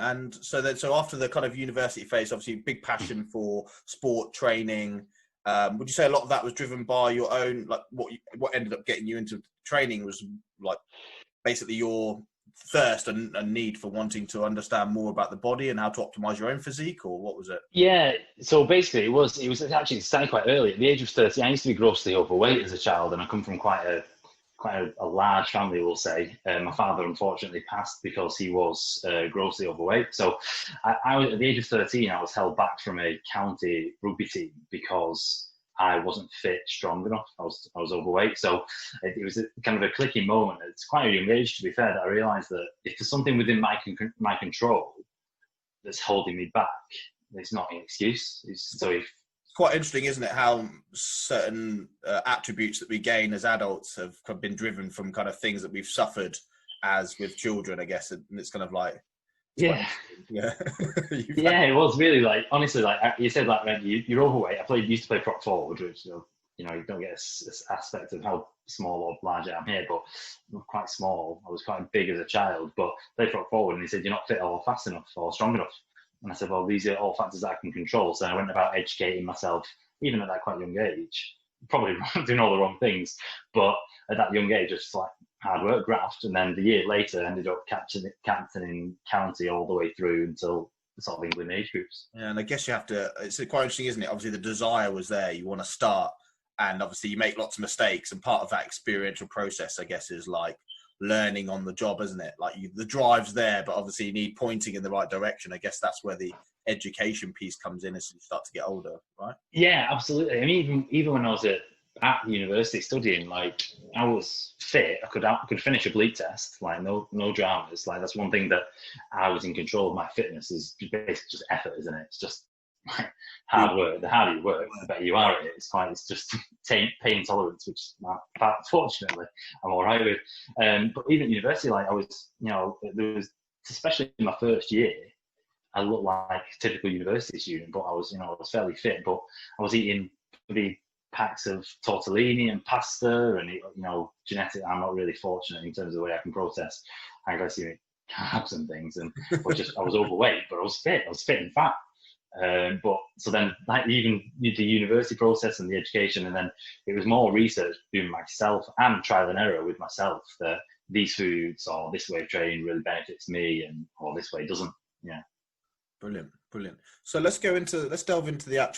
And so after the kind of university phase, obviously big passion for sport training. Would you say a lot of that was driven by your own, like what ended up getting you into training was like basically your thirst and need for wanting to understand more about the body and how to optimize your own physique, or what was it? Yeah, so basically it was actually it started quite early. At the age of 30, I used to be grossly overweight as a child, and I come from quite a large family, we'll say. My father unfortunately passed because he was grossly overweight. So I was, at the age of 13, I was held back from a county rugby team because I wasn't fit, strong enough. I was overweight. So it was kind of a clicking moment. It's quite a young age, to be fair, that I realised that if there's something within my control that's holding me back, it's not an excuse. It's quite interesting, isn't it, how certain attributes that we gain as adults have been driven from kind of things that we've suffered as with children, I guess. And it's kind of like, yeah. Yeah. Yeah, it was really like, honestly, like you said, like you're overweight. Used to play prop forward, which you don't get this aspect of how small or large I am here, but I'm quite small. I was quite big as a child, but played prop forward, and he said, "You're not fit or fast enough or strong enough." And I said, "Well, these are all factors that I can control." So I went about educating myself, even at that quite young age, probably doing all the wrong things, but at that young age, just like hard work, graft, and then the year later ended up captaining county all the way through until the sort of England age groups. Yeah, and I guess you have to, it's quite interesting, isn't it? Obviously the desire was there, you want to start, and obviously you make lots of mistakes, and part of that experiential process, I guess, is like learning on the job, isn't it? Like the drive's there, but obviously you need pointing in the right direction. I guess that's where the education piece comes in as you start to get older, right? Yeah, absolutely. I mean, even when I was at university studying, like I was fit. I could finish a bleep test, like no dramas. Like that's one thing that I was in control of. My fitness is basically just effort, isn't it? It's just like hard work. The harder you work, the better you are at it. It's just pain tolerance, which fortunately I'm all right with. But even at university, like I was, there was, especially in my first year, I looked like a typical university student, but I was fairly fit. But I was eating the packs of tortellini and pasta, and genetic. I'm not really fortunate in terms of the way I can process high glycemic carbs and things, and I was overweight, but I was fit. I was fit and fat. But so then, like even the university process and the education, and then it was more research doing myself and trial and error with myself that these foods or this way of training really benefits me, or this way doesn't. Yeah. Brilliant. So let's delve into the actual